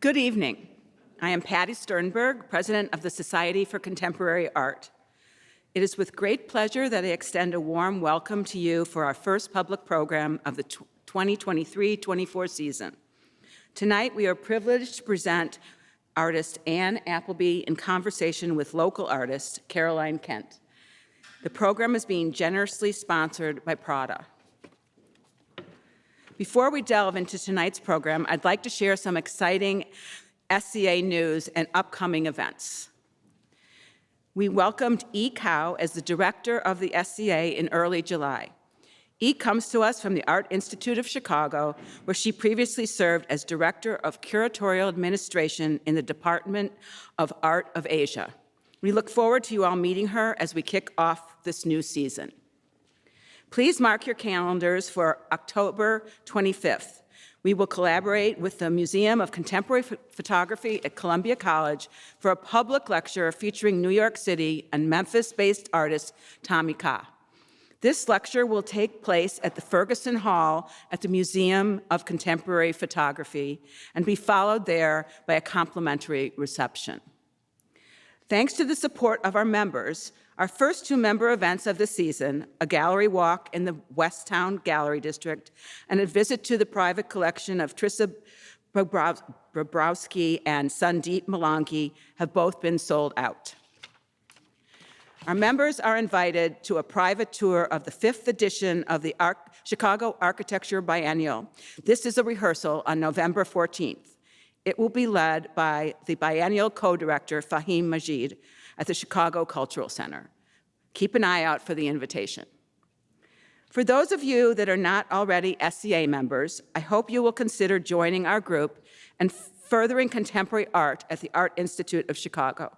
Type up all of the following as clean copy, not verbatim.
Good evening. I am Patty Sternberg, President of the Society for Contemporary Art. It is with great pleasure that I extend a warm welcome to you for our first public program of the 2023-24 season. Tonight, we are privileged to present artist Anne Appleby in conversation with local artist Caroline Kent. The program is being generously sponsored by Prada. Before we delve into tonight's program, I'd like to share some exciting SCA news and upcoming events. We welcomed E. Cow as the director of the SCA in early July. E. comes to us from the Art Institute of Chicago, where she previously served as director of curatorial administration in the Department of Art of Asia. We look forward to you all meeting her as we kick off this new season. Please mark your calendars for October 25th. We will collaborate with the Museum of Contemporary Photography at Columbia College for a public lecture featuring New York City and Memphis-based artist Tommy Ka. This lecture will take place at the Ferguson Hall at the Museum of Contemporary Photography and be followed there by a complimentary reception. Thanks to the support of our members, our first two member events of the season, a gallery walk in the Westtown Gallery District and a visit to the private collection of Trissa Bobrowski and Sandeep Malangi, have both been sold out. Our members are invited to a private tour of the 5th edition of the Chicago Architecture Biennial. This is a rehearsal on November 14th. It will be led by the biennial co-director, Fahim Majid, at the Chicago Cultural Center. Keep an eye out for the invitation. For those of you that are not already SCA members, I hope you will consider joining our group and furthering contemporary art at the Art Institute of Chicago.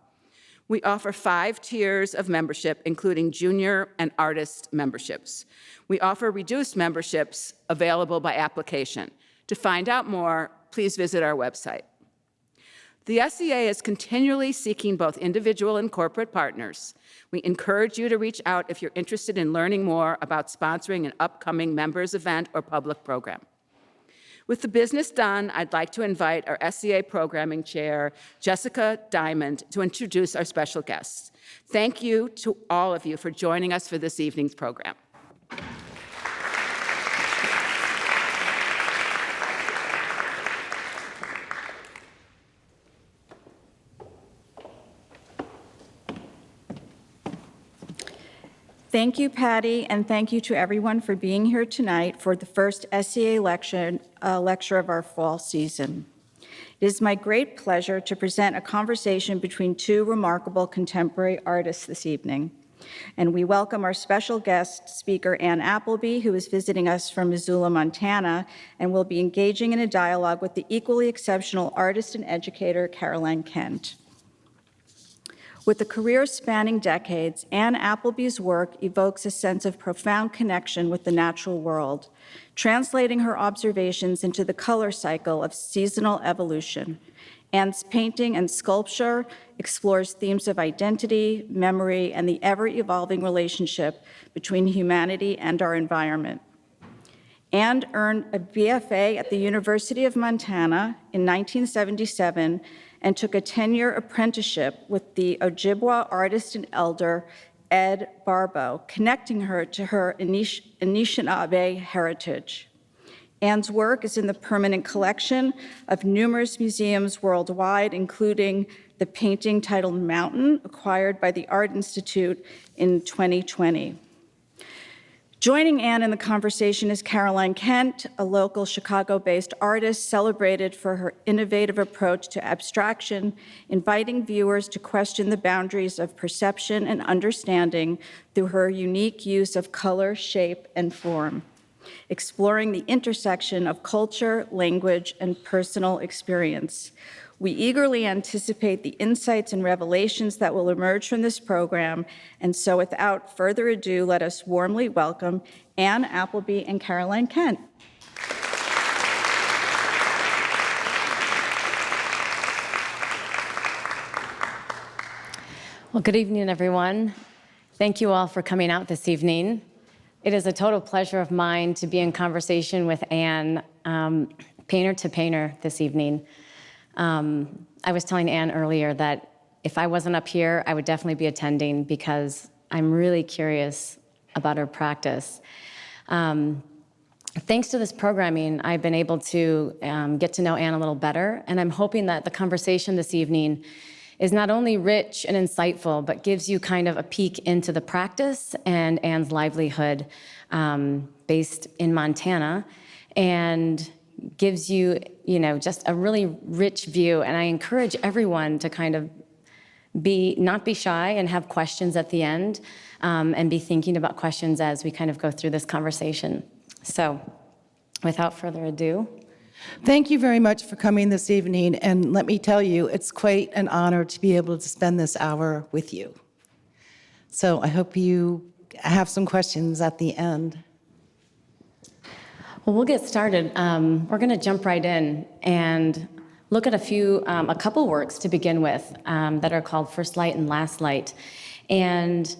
We offer 5 tiers of membership, including junior and artist memberships. We offer reduced memberships available by application. To find out more, please visit our website. The SCA is continually seeking both individual and corporate partners. We encourage you to reach out if you're interested in learning more about sponsoring an upcoming members event or public program. With the business done, I'd like to invite our SCA programming chair, Jessica Diamond, to introduce our special guests. Thank you to all of you for joining us for this evening's program. Thank you, Patty, and thank you to everyone for being here tonight for the first SCA lecture of our fall season. It is my great pleasure to present a conversation between 2 remarkable contemporary artists this evening. And we welcome our special guest speaker, Anne Appleby, who is visiting us from Missoula, Montana, and will be engaging in a dialogue with the equally exceptional artist and educator, Caroline Kent. With a career spanning decades, Anne Appleby's work evokes a sense of profound connection with the natural world, translating her observations into the color cycle of seasonal evolution. Anne's painting and sculpture explores themes of identity, memory, and the ever-evolving relationship between humanity and our environment. Anne earned a BFA at the University of Montana in 1977 and took a 10-year apprenticeship with the Ojibwa artist and elder Ed Barbo, connecting her to her Anishinaabe heritage. Anne's work is in the permanent collection of numerous museums worldwide, including the painting titled Mountain, acquired by the Art Institute in 2020. Joining Anne in the conversation is Caroline Kent, a local Chicago-based artist celebrated for her innovative approach to abstraction, inviting viewers to question the boundaries of perception and understanding through her unique use of color, shape, and form, exploring the intersection of culture, language, and personal experience. We eagerly anticipate the insights and revelations that will emerge from this program, and so without further ado, let us warmly welcome Anne Appleby and Caroline Kent. Well, good evening, everyone. Thank you all for coming out this evening. It is a total pleasure of mine to be in conversation with Anne, painter to painter this evening. I was telling Anne earlier that if I wasn't up here, I would definitely be attending because I'm really curious about her practice. Thanks to this programming, I've been able to get to know Anne a little better, and I'm hoping that the conversation this evening is not only rich and insightful, but gives you kind of a peek into the practice and Anne's livelihood based in Montana, and gives you, just a really rich view. And I encourage everyone to kind of not be shy and have questions at the end, and be thinking about questions as we kind of go through this conversation. So, without further ado. Thank you very much for coming this evening, and let me tell you, it's quite an honor to be able to spend this hour with you. So I hope you have some questions at the end. Well, we'll get started. We're going to jump right in and look at a couple works to begin with that are called First Light and Last Light. And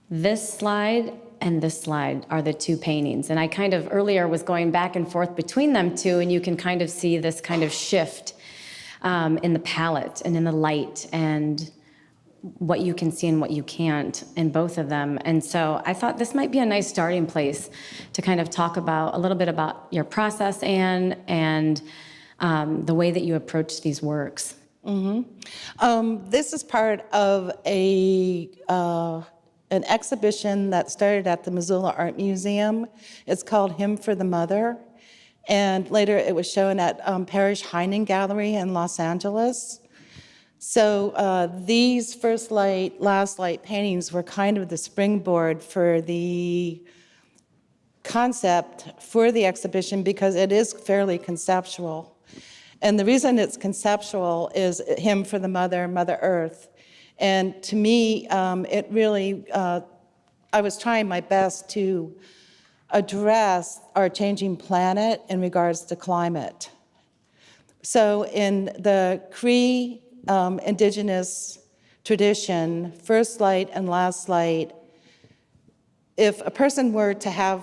this slide and this slide are the two paintings. And I kind of earlier was going back and forth between them two, and you can kind of see this kind of shift in the palette and in the light and what you can see and what you can't in both of them. And so I thought this might be a nice starting place to kind of talk about a little bit about your process, Anne, and the way that you approach these works. This is part of an exhibition that started at the Missoula Art Museum. It's called Hymn for the Mother. And later it was shown at Parrish Heining Gallery in Los Angeles. So these First Light, Last Light paintings were kind of the springboard for the concept for the exhibition because it is fairly conceptual. And the reason it's conceptual is Hymn for the Mother, Mother Earth. And to me, it really, I was trying my best to address our changing planet in regards to climate. So in the Cree indigenous tradition, first light and last light, if a person were to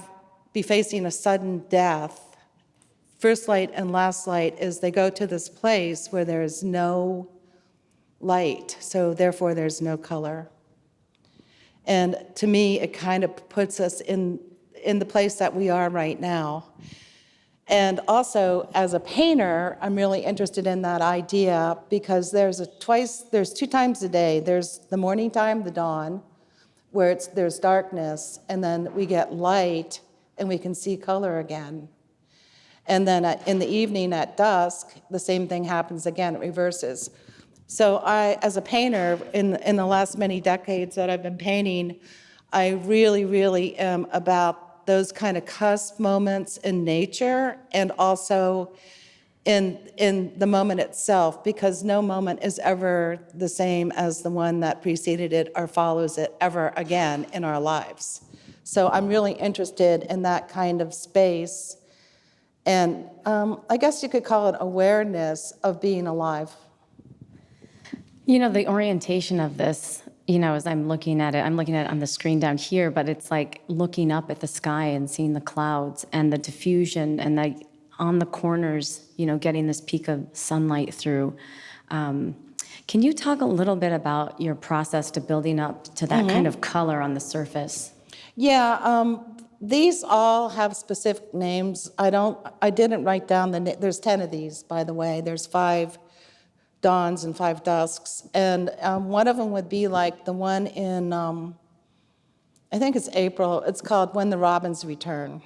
be facing a sudden death, first light and last light is they go to this place where there's no light, so therefore there's no color. And to me, it kind of puts us in the place that we are right now. And also, as a painter, I'm really interested in that idea because there's 2 times a day. There's the morning time, the dawn, where there's darkness, and then we get light, and we can see color again. And then in the evening at dusk, the same thing happens again, it reverses. So I, as a painter, in the last many decades that I've been painting, I really, really am about those kind of cusp moments in nature and also in the moment itself, because no moment is ever the same as the one that preceded it or follows it ever again in our lives. So I'm really interested in that kind of space, and I guess you could call it awareness of being alive. The orientation of this, as I'm looking at it on the screen down here, but it's like looking up at the sky and seeing the clouds and the diffusion and on the corners, getting this peak of sunlight through. Can you talk a little bit about your process to building up to that kind of color on the surface? Yeah, these all have specific names. I didn't write down there's 10 of these, by the way. There's 5 dawns and 5 dusks. And one of them would be like the one in, I think it's April. It's called When the Robins Return.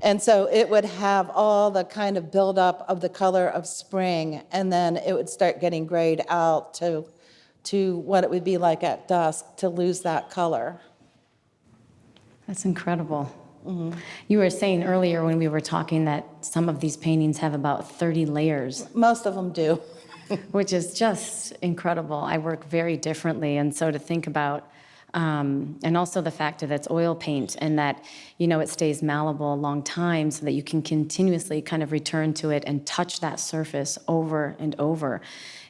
And so it would have all the kind of buildup of the color of spring, and then it would start getting grayed out to what it would be like at dusk to lose that color. That's incredible. You were saying earlier when we were talking that some of these paintings have about 30 layers. Most of them do. Which is just incredible. I work very differently, and so to think about, and also the fact that it's oil paint and that, it stays malleable a long time so that you can continuously kind of return to it and touch that surface over and over.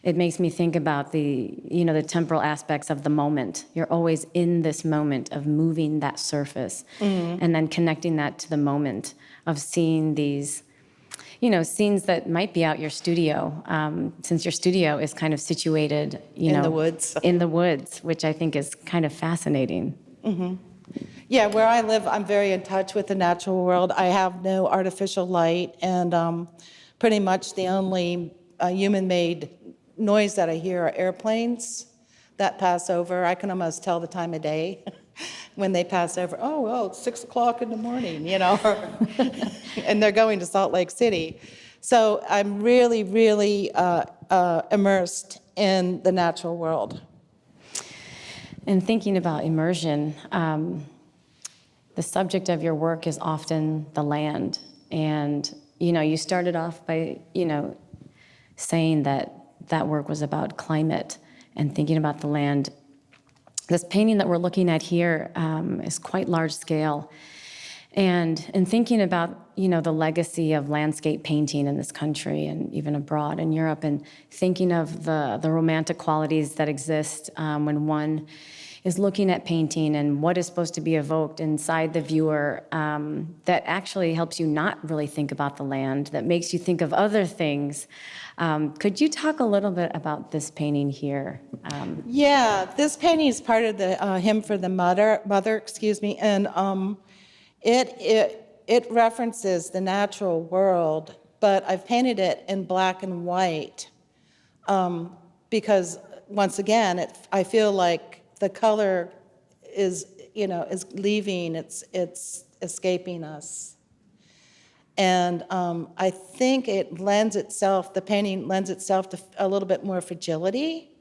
It makes me think about the temporal aspects of the moment. You're always in this moment of moving that surface and then connecting that to the moment of seeing these. scenes that might be out your studio, since your studio is kind of situated, In the woods. in the woods, which I think is kind of fascinating. Yeah, where I live, I'm very in touch with the natural world. I have no artificial light, and pretty much the only human-made noise that I hear are airplanes that pass over. I can almost tell the time of day when they pass over. Oh, well, it's 6 o'clock in the morning, and they're going to Salt Lake City. So I'm really, really immersed in the natural world. And thinking about immersion, the subject of your work is often the land. And, you started off by, saying that work was about climate and thinking about the land. This painting that we're looking at here is quite large scale. And in thinking about, the legacy of landscape painting in this country and even abroad in Europe, and thinking of the romantic qualities that exist when one is looking at painting and what is supposed to be evoked inside the viewer, that actually helps you not really think about the land, that makes you think of other things. Could you talk a little bit about this painting here? Yeah, this painting is part of the Hymn for the Mother, and it references the natural world, but I've painted it in black and white because, once again, I feel like the color is leaving, it's escaping us. And I think the painting lends itself to a little bit more fragility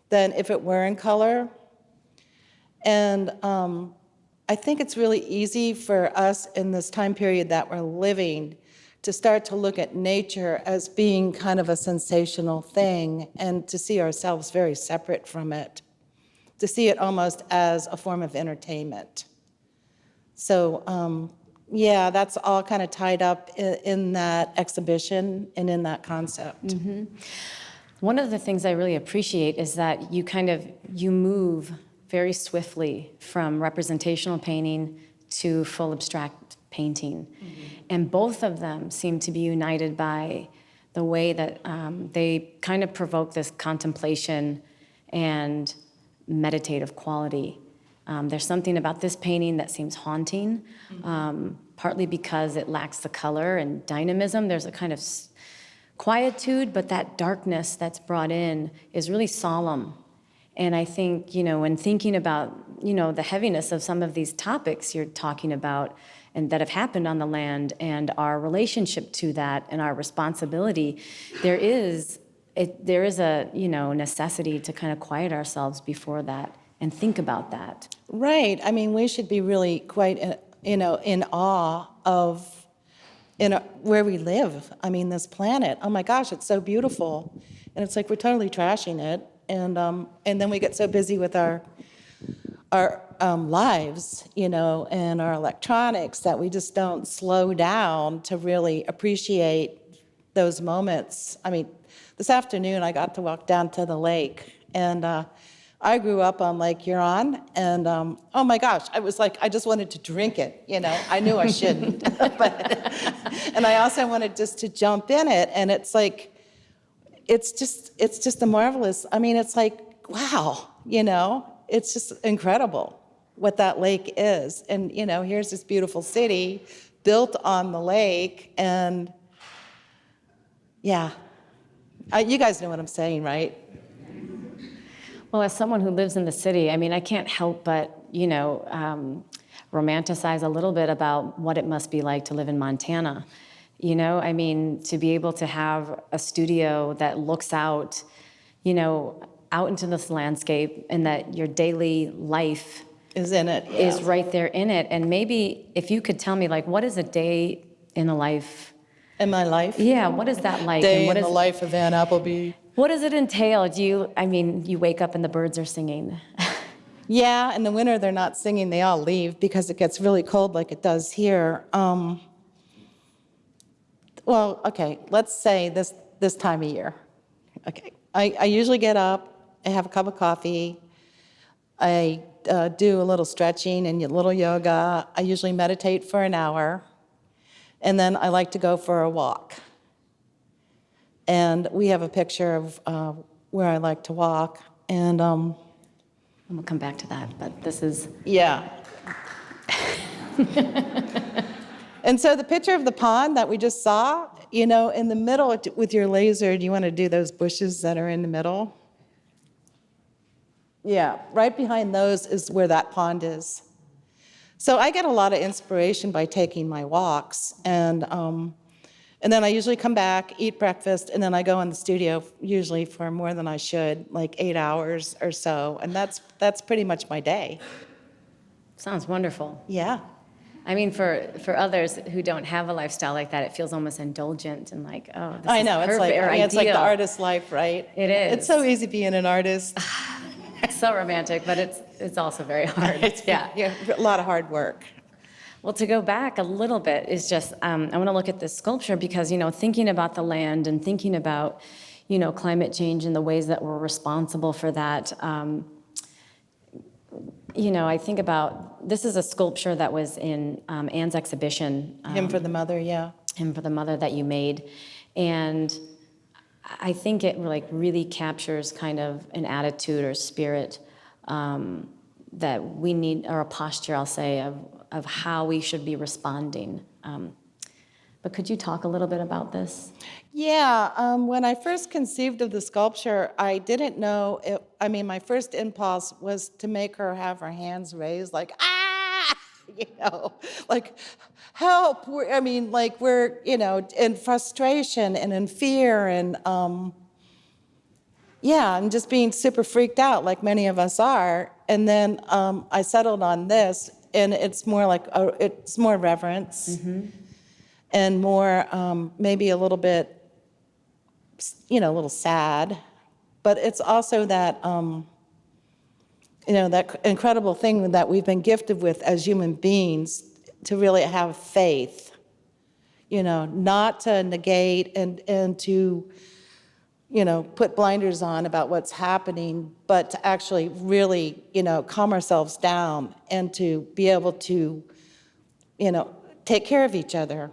than if it were in color. And I think it's really easy for us in this time period that we're living to start to look at nature as being kind of a sensational thing and to see ourselves very separate from it, to see it almost as a form of entertainment. So, yeah, that's all kind of tied up in that exhibition and in that concept. Mm-hmm. One of the things I really appreciate is that you move very swiftly from representational painting to full abstract painting. Mm-hmm. And both of them seem to be united by the way that they kind of provoke this contemplation and meditative quality. There's something about this painting that seems haunting, partly because it lacks the color and dynamism. There's a kind of quietude, but that darkness that's brought in is really solemn. And I think, when thinking about, the heaviness of some of these topics you're talking about and that have happened on the land and our relationship to that and our responsibility, there is a, necessity to kind of quiet ourselves before that and think about that. Right. I mean, we should be really quite, in awe of where we live. I mean, this planet. Oh my gosh, it's so beautiful, and it's like we're totally trashing it. And then we get so busy with our lives, and our electronics that we just don't slow down to really appreciate those moments. I mean, this afternoon I got to walk down to the lake, and I grew up on Lake Huron, and oh my gosh, I was like, I just wanted to drink it, I knew I shouldn't, and I also wanted just to jump in it, and it's like, it's just a marvelous, I mean, it's like, wow, it's just incredible what that lake is. And, here's this beautiful city built on the lake, and yeah, you guys know what I'm saying, right? Well, as someone who lives in the city, I mean, I can't help but, romanticize a little bit about what it must be like to live in Montana. I mean, to be able to have a studio that looks out, out into this landscape, and that your daily life is in it. Is right there in it. And maybe if you could tell me, like, what is a day in the life? In my life? Yeah, what is that like? Day and what in the life of Ann Appleby. What does it entail? You wake up and the birds are singing. Yeah, in the winter they're not singing, they all leave because it gets really cold like it does here. Well, okay, let's say this time of year. Okay, I usually get up, I have a cup of coffee, I do a little stretching and a little yoga. I usually meditate for an hour, and then I like to go for a walk. And we have a picture of where I like to walk. And And we'll come back to that, but this is, yeah. And so the picture of the pond that we just saw, in the middle with your laser, do you want to do those bushes that are in the middle? Yeah, right behind those is where that pond is. So I get a lot of inspiration by taking my walks, and then I usually come back, eat breakfast, and then I go in the studio usually for more than I should, like 8 hours or so, and that's pretty much my day. sounds wonderful. Yeah. I mean, for others who don't have a lifestyle like that, it feels almost indulgent and like, oh, this I is know, perfect or it's like the ideal. artist's life, right? It is. It's so easy being an artist. It's so romantic, but it's also very hard. Yeah, a lot of hard work. Well, to go back a little bit is just, I want to look at this sculpture because, thinking about the land and thinking about, climate change and the ways that we're responsible for that, I think about, this is a sculpture that was in Anne's exhibition. Him for the mother, yeah. Him for the mother that you made. And I think it really captures kind of an attitude or spirit that we need, or a posture, I'll say, of how we should be responding. But could you talk a little bit about this? Yeah, when I first conceived of the sculpture, I didn't know, my first impulse was to make her have her hands raised, like, ah, like, help, we're in frustration and in fear and, and just being super freaked out like many of us are. And then I settled on this, and it's more it's more reverence. Mm-hmm. And more, maybe a little bit, a little sad, but it's also that, that incredible thing that we've been gifted with as human beings to really have faith, not to negate and to, put blinders on about what's happening, but to actually really, calm ourselves down and to be able to, take care of each other.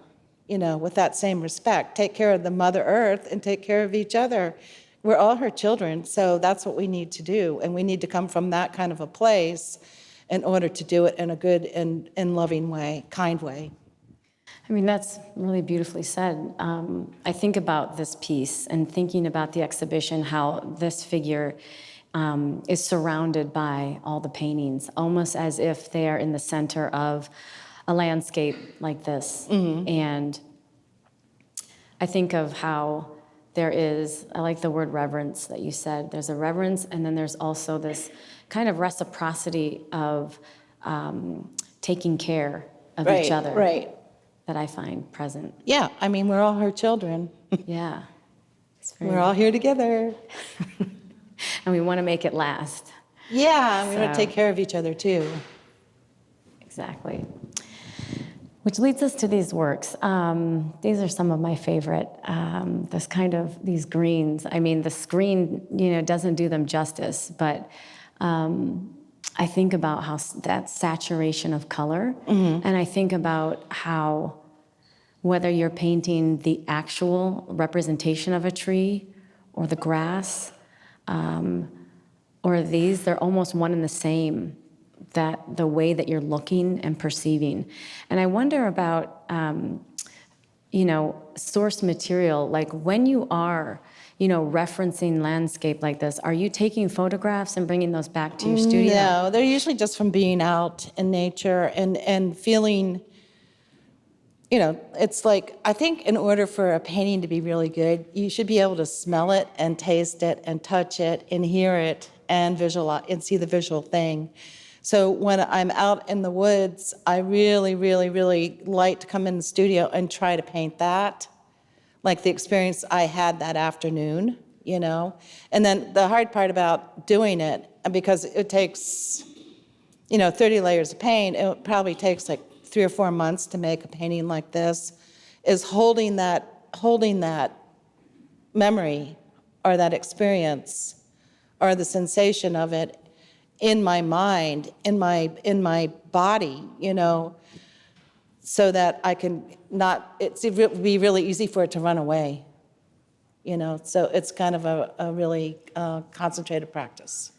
With that same respect, take care of the Mother Earth and take care of each other. We're all her children, so that's what we need to do, and we need to come from that kind of a place in order to do it in a good and loving way, kind way. I mean, that's really beautifully said. I think about this piece and thinking about the exhibition, how this figure is surrounded by all the paintings, almost as if they are in the center of a landscape like this. Mm-hmm. And I think of how there is, I like the word reverence that you said. There's a reverence, and then there's also this kind of reciprocity of taking care of each other. Right. That I find present. Yeah, we're all her children. Yeah. We're all here together. And we want to make it last. Yeah, we want to take care of each other too. Exactly. Which leads us to these works. These are some of my favorite. These greens. The screen, doesn't do them justice, but I think about how that saturation of color, mm-hmm. and I think about how whether you're painting the actual representation of a tree or the grass, or they're almost one and the same. That the way that you're looking and perceiving. And I wonder about, source material, like when you are, referencing landscape like this, are you taking photographs and bringing those back to your studio? No, they're usually just from being out in nature and feeling, it's like, I think in order for a painting to be really good, you should be able to smell it and taste it and touch it and hear it and visualize and see the visual thing. So when I'm out in the woods, I really, really, really like to come in the studio and try to paint that, like the experience I had that afternoon, And then the hard part about doing it, because it takes, 30 layers of paint, it probably takes like 3 or 4 months to make a painting like this, is holding that memory or that experience or the sensation of it in my mind, in my body, so that I can not, it would be really easy for it to run away. So it's kind of a really concentrated practice.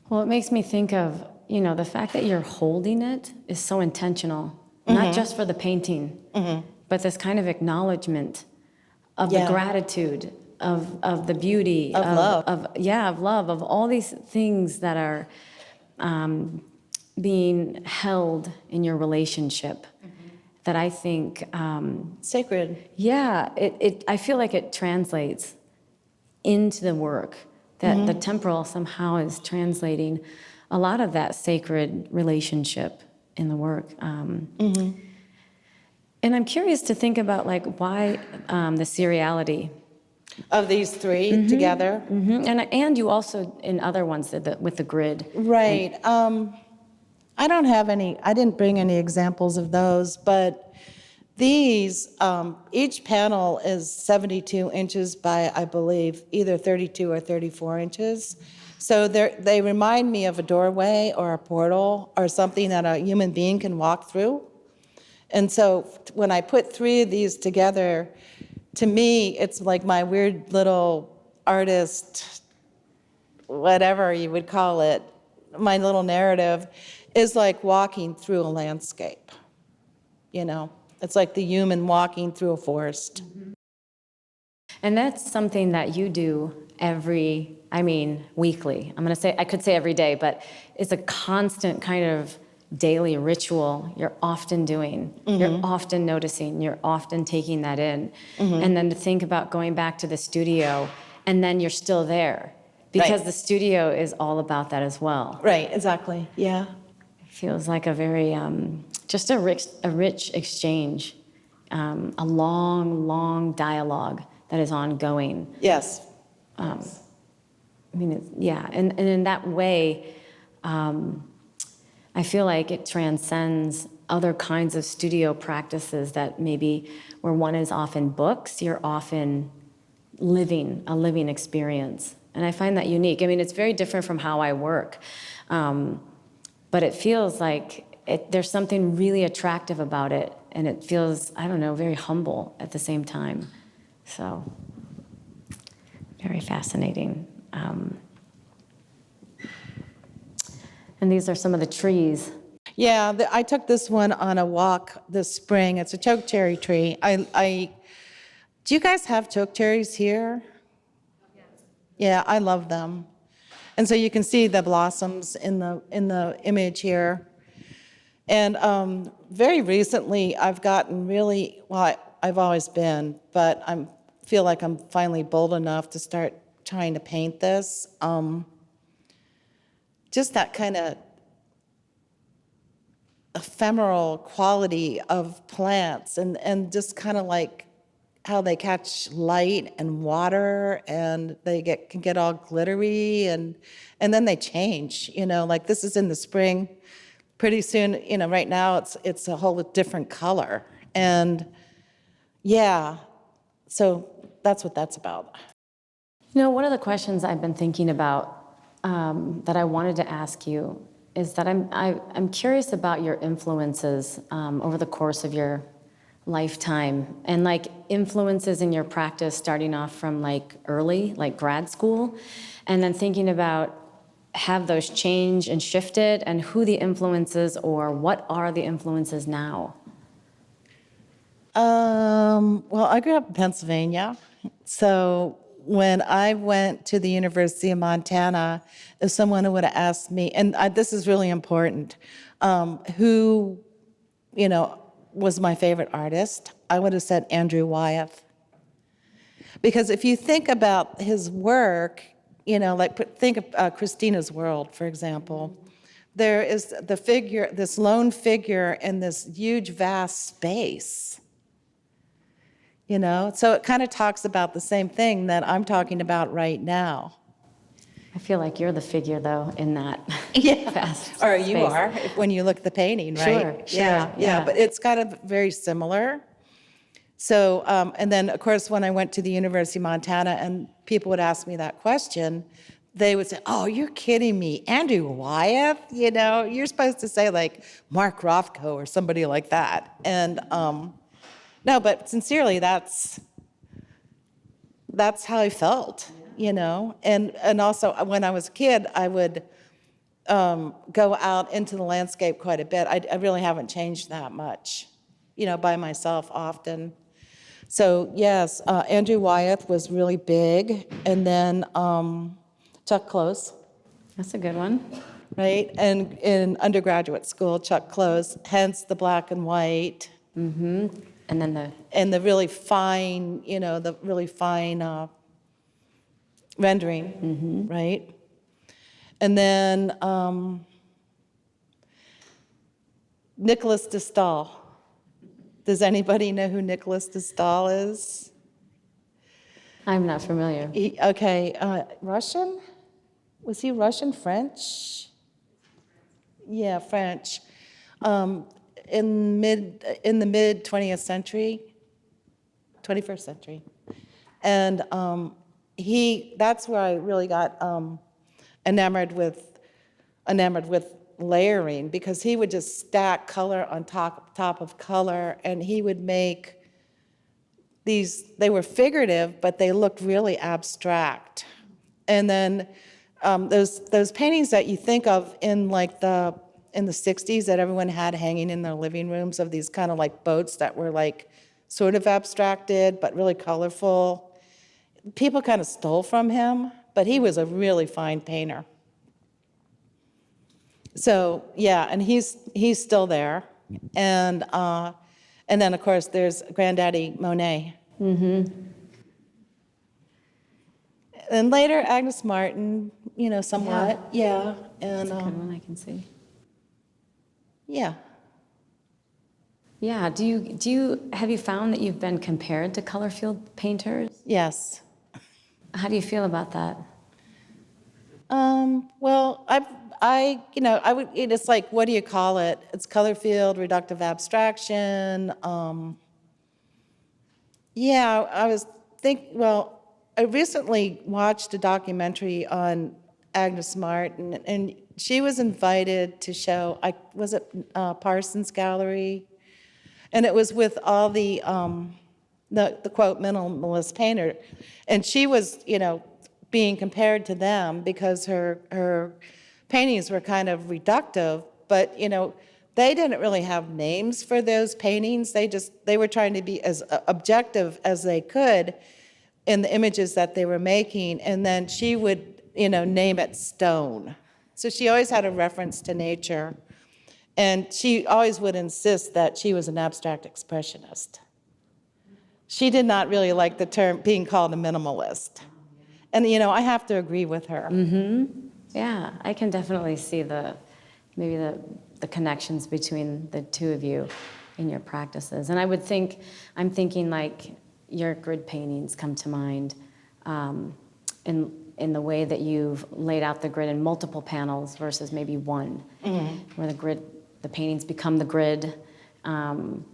Well, it makes me think of, the fact that you're holding it is so intentional, not just for the painting, but this kind of acknowledgement of the gratitude, of the beauty, Of love. of love, of all these things that are being held in your relationship that I think, Sacred. I feel like it translates into the work, that the temporal somehow is translating a lot of that sacred relationship in the work. And I'm curious to think about why the seriality. Of these three together? And you also, in other ones, did with the grid. Right. I don't have any, I didn't bring any examples of those, but these, each panel is 72 inches by, I believe, either 32 or 34 inches. So they remind me of a doorway or a portal or something that a human being can walk through. And so when I put three of these together, to me, it's like my weird little artist, whatever you would call it, my little narrative is like walking through a landscape. It's like the human walking through a forest. And that's something that you do weekly. I could say every day, but it's a constant kind of daily ritual you're often doing. You're often noticing, you're often taking that in. And then to think about going back to the studio, and then you're still there. Because the studio is all about that as well. Right, exactly, yeah. It feels like a very, just a rich exchange, a long dialogue that is ongoing. Yes. And in that way, I feel like it transcends other kinds of studio practices that maybe where one is often books, you're often living a living experience. And I find that unique. It's very different from how I work. But it feels like there's something really attractive about it. And it feels, very humble at the same time. So, very fascinating. And these are some of the trees. Yeah, I took this one on a walk this spring. It's a chokecherry tree. Do you guys have chokecherries here? Yeah, I love them. And so you can see the blossoms in the image here. And very recently, I've gotten really, I've always been, but I feel like I'm finally bold enough to start trying to paint this. Just that kind of ephemeral quality of plants and just kind of like how they catch light and water and they can get all glittery and then they change, like this is in the spring. Pretty soon, right now it's a whole different color. And yeah, so that's what that's about. One of the questions I've been thinking about that I wanted to ask you is that I'm curious about your influences over the course of your lifetime and influences in your practice starting off from early, grad school, and then thinking about have those changed and shifted and who the influences or what are the influences now? Well, I grew up in Pennsylvania, so when I went to the University of Montana, if someone would have asked me, and this is really important, who, was my favorite artist, I would have said Andrew Wyeth. Because if you think about his work, think of Christina's World, for example. There is the figure, this lone figure in this huge, vast space. So it kind of talks about the same thing that I'm talking about right now. I feel like you're the figure, though, in that fast Or you space. are, when you look at the painting, right? Sure, Yeah, but it's kind of very similar. So, and then, of course, when I went to the University of Montana and people would ask me that question, they would say, oh, you're kidding me, Andrew Wyeth? You're supposed to say, Mark Rothko or somebody like that. And no, but sincerely, that's that's how I felt, you know? And also, when I was a kid, I would go out into the landscape quite a bit. I really haven't changed that much, you know, by myself often. So yes, Andrew Wyeth was really big, and then Chuck Close, That's a good one. right? And in undergraduate school, Chuck Close, hence the black and white. And then And the really fine, you know, the really fine rendering, right? And then Nicholas de Stael. Does anybody know who Nicholas de Stael is? I'm not familiar. Russian? Was he Russian? French? Yeah, French. In the mid 20th century, 21st century, and that's where I really got enamored with layering, because he would just stack color on top of color, and he would make these. They were figurative, but they looked really abstract. And then those paintings that you think of in the 60s that everyone had hanging in their living rooms, of these kind of like boats that were like sort of abstracted but really colorful. People kind of stole from him, but he was a really fine painter. So yeah, and he's still there. And then of course there's Granddaddy Monet. And later Agnes Martin, you know, somewhat, yeah. And That's a good one I can see. yeah. Yeah, have you found that you've been compared to color field painters? Yes. How do you feel about that? Well, it's like, what do you call it? It's color field, reductive abstraction. I recently watched a documentary on Agnes Martin, and she was invited to show, was it Parsons Gallery? And it was with all the quote minimalist painter, and she was, you know, being compared to them because her paintings were kind of reductive, but you know, they didn't really have names for those paintings. They were trying to be as objective as they could in the images that they were making, and then she would, you know, name it stone. So she always had a reference to nature. And she always would insist that she was an abstract expressionist. She did not really like the term being called a minimalist. And, you know, I have to agree with her. Yeah, I can definitely see maybe the connections between the two of you in your practices. And I'm thinking like your grid paintings come to mind in the way that you've laid out the grid in multiple panels versus maybe one, where the paintings become the grid. But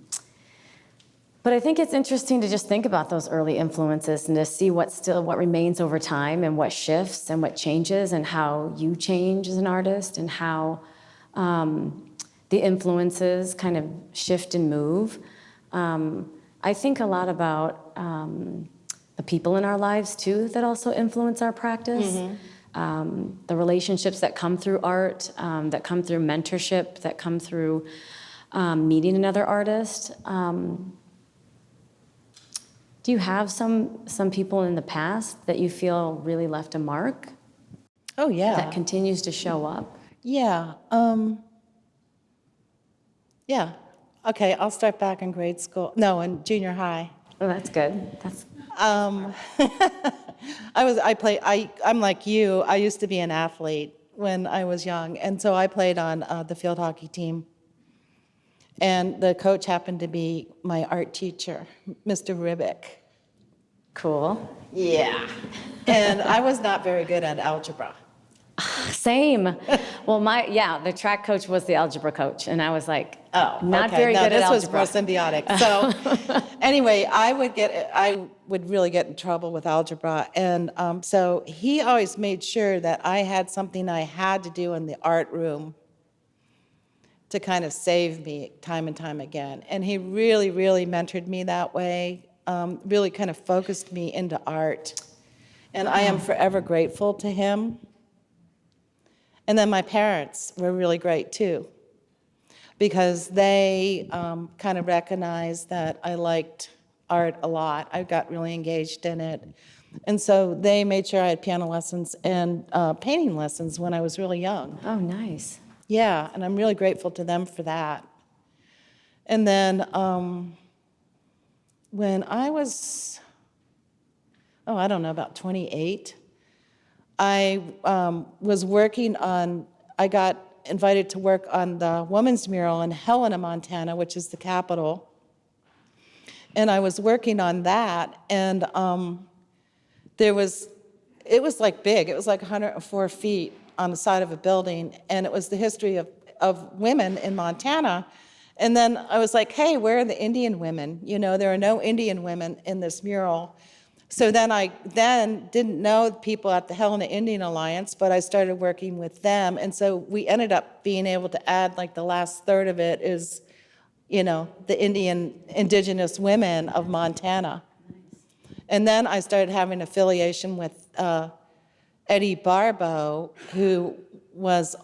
I think it's interesting to just think about those early influences and to see what remains over time and what shifts and what changes and how you change as an artist and how the influences kind of shift and move. I think a lot about the people in our lives too that also influence our practice. The relationships that come through art, that come through mentorship, that come through meeting another artist. Do you have some people in the past that you feel really left a mark? Oh, yeah. That continues to show up? Yeah. Yeah. Okay, I'll start back in grade school. No, in junior high. Oh, that's good. I'm like you. I used to be an athlete when I was young, and so I played on the field hockey team. And the coach happened to be my art teacher, Mr. Ribick. Cool. Yeah. And I was not very good at algebra. Same. Well, the track coach was the algebra coach, and I was like, not okay. very good at algebra. This was more symbiotic. So anyway, I would really get in trouble with algebra. And so he always made sure that I had something I had to do in the art room to kind of save me time and time again. And he really, really mentored me that way. really kind of focused me into art. And I am forever grateful to him. And then my parents were really great too, because they kind of recognized that I liked art a lot. I got really engaged in it. And so they made sure I had piano lessons and painting lessons when I was really young. Oh, nice. Yeah, and I'm really grateful to them for that. And then when I was, I don't know, about 28, I was working on, I got invited to work on the women's mural in Helena, Montana, which is the capital. And I was working on that, and it was like big. It was like 104 feet on the side of a building, and it was the history of women in Montana. And then I was like, hey, where are the Indian women? You know, there are no Indian women in this mural. So then I didn't know people at the Helena Indian Alliance, but I started working with them. And so we ended up being able to add, like, the last third of it is, you know, the indigenous women of Montana. And then I started having affiliation with Eddie Barbeau, who was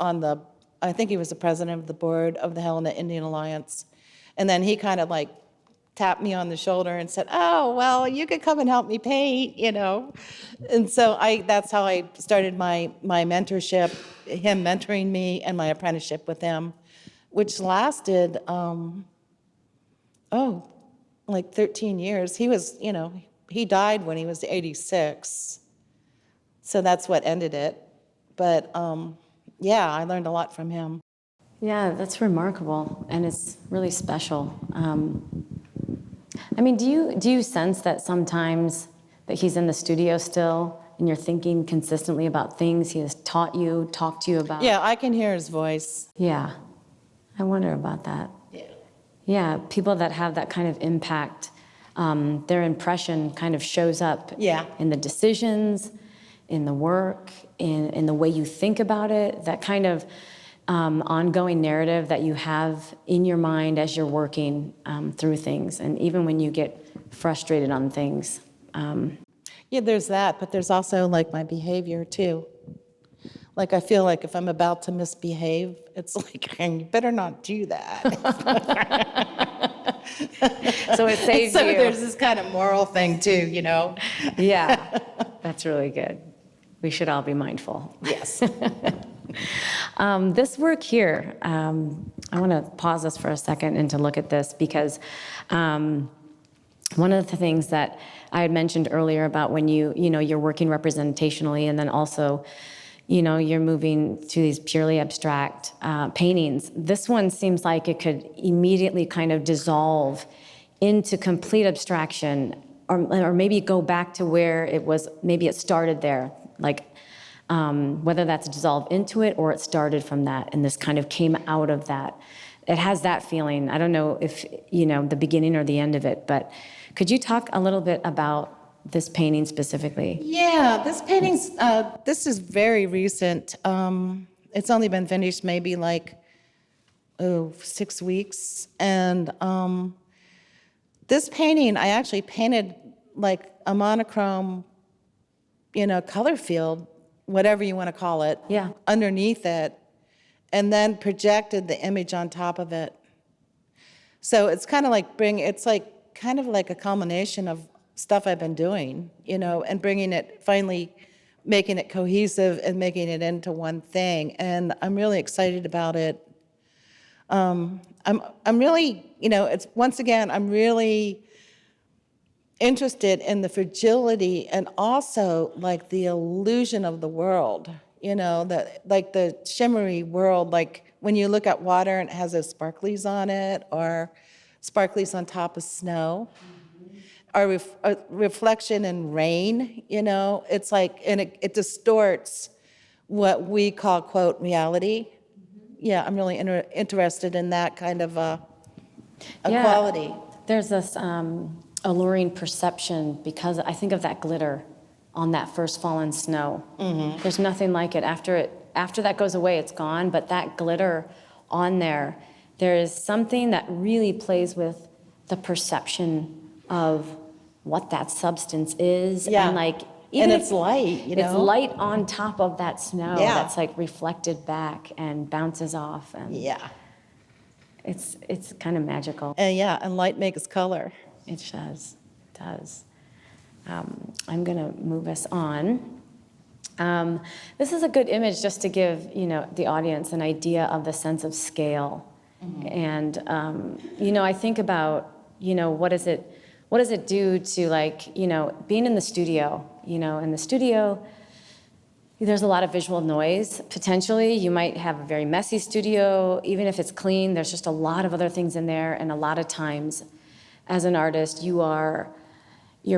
I think he was the president of the board of the Helena Indian Alliance. And then he kind of like tapped me on the shoulder and said, oh, well, you could come and help me paint, you know. And so that's how I started my mentorship, him mentoring me, and my apprenticeship with him, which lasted, like 13 years. He was, you know, he died when he was 86. So that's what ended it. But yeah, I learned a lot from him. Yeah, that's remarkable, and it's really special. I mean, do you sense that sometimes that he's in the studio still, and you're thinking consistently about things he has taught you, talked to you about? Yeah, I can hear his voice. Yeah, I wonder about that. Yeah. Yeah, people that have that kind of impact, their impression kind of shows up in the decisions, in the work, in the way you think about it, that kind of ongoing narrative that you have in your mind as you're working through things, and even when you get frustrated on things. Yeah, there's that, but there's also like my behavior too. Like, I feel like if I'm about to misbehave, it's like, you better not do that. So it saves so you. There's this kind of moral thing too, you know? Yeah, that's really good. We should all be mindful. Yes. This work here, I want to pause us for a second and to look at this, because one of the things that I had mentioned earlier about when you're working representationally, and then also, you're moving to these purely abstract paintings. This one seems like it could immediately kind of dissolve into complete abstraction, or maybe go back to where it was, maybe it started there, like whether that's dissolved into it or it started from that, and this kind of came out of that. It has that feeling. I don't know if, the beginning or the end of it, but could you talk a little bit about this painting specifically? Yeah, this painting's, this is very recent. It's only been finished maybe like, 6 weeks. And this painting, I actually painted like a monochrome, color field, whatever you want to call it, underneath it, and then projected the image on top of it. So it's kind of like kind of like a culmination of stuff I've been doing, and bringing it, finally making it cohesive and making it into one thing. And I'm really excited about it. I'm really, it's, once again, I'm really interested in the fragility and also like the illusion of the world, like the shimmery world, like when you look at water and it has those sparklies on it, or sparklies on top of snow, or a reflection in rain, it's like, and it distorts what we call, quote, reality. Yeah, I'm really interested in that kind of a quality. There's this alluring perception, because I think of that glitter on that first fallen snow. Mm-hmm. There's nothing like it. After that goes away, it's gone, but that glitter on there is something that really plays with the perception of what that substance is. Yeah. And like, And if it's light, you know? It's light on top of that snow Yeah. that's like reflected back and bounces off. And Yeah. it's kind of magical. And yeah, and light makes color. It does. I'm going to move us on. This is a good image just to give, the audience an idea of the sense of scale. And, I think about, what does it do to like, being in the studio, in the studio, there's a lot of visual noise. Potentially, you might have a very messy studio. Even if it's clean, there's just a lot of other things in there. And a lot of times, as an artist, you're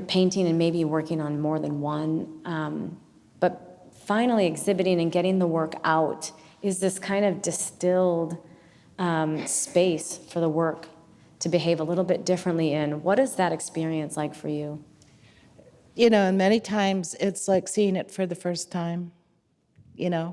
painting and maybe working on more than one. But finally, exhibiting and getting the work out is this kind of distilled space for the work to behave a little bit differently in. What is that experience like for you? And many times it's like seeing it for the first time, I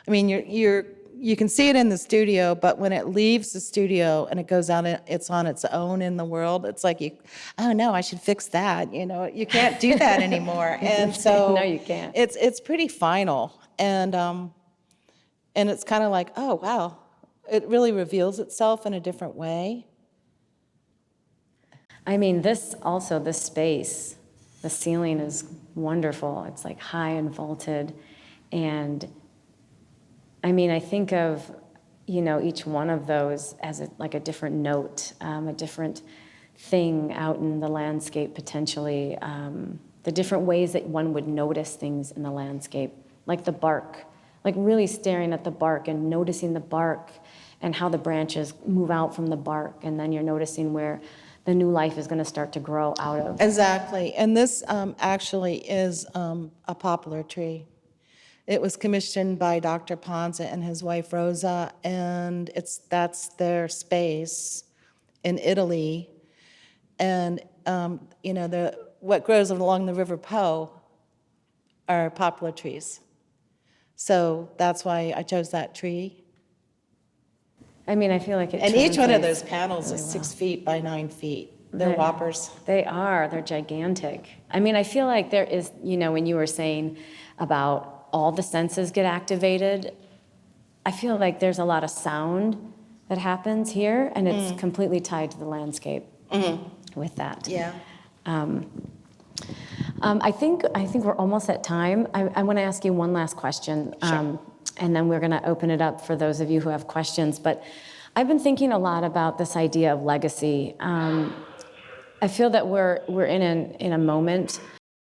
mean, you can see it in the studio, but when it leaves the studio and it goes out, it's on its own in the world, it's like, oh no, I should fix that, you can't do that anymore. And so No, you can't. It's pretty final. And it's kind of like, oh, wow, it really reveals itself in a different way. I mean, this space, the ceiling is wonderful. It's like high and vaulted. And I mean, I think of, each one of those as like a different note, a different thing out in the landscape potentially, the different ways that one would notice things in the landscape, like the bark, like really staring at the bark and noticing the bark and how the branches move out from the bark. And then you're noticing where the new life is going to start to grow out of. Exactly. And this actually is a poplar tree. It was commissioned by Dr. Ponza and his wife Rosa, and that's their space in Italy. And what grows along the River Po are poplar trees. So that's why I chose that tree. I mean, I feel like it. And each one of translates those panels is really 6 feet by 9 feet. They're Right. whoppers. They are. They're gigantic. I mean, I feel like there is, when you were saying about all the senses get activated, I feel like there's a lot of sound that happens here, and it's completely tied to the landscape with that. Yeah. I think we're almost at time. I want to ask you one last question, and then we're going to open it up for those of you who have questions. But I've been thinking a lot about this idea of legacy. I feel that we're in a moment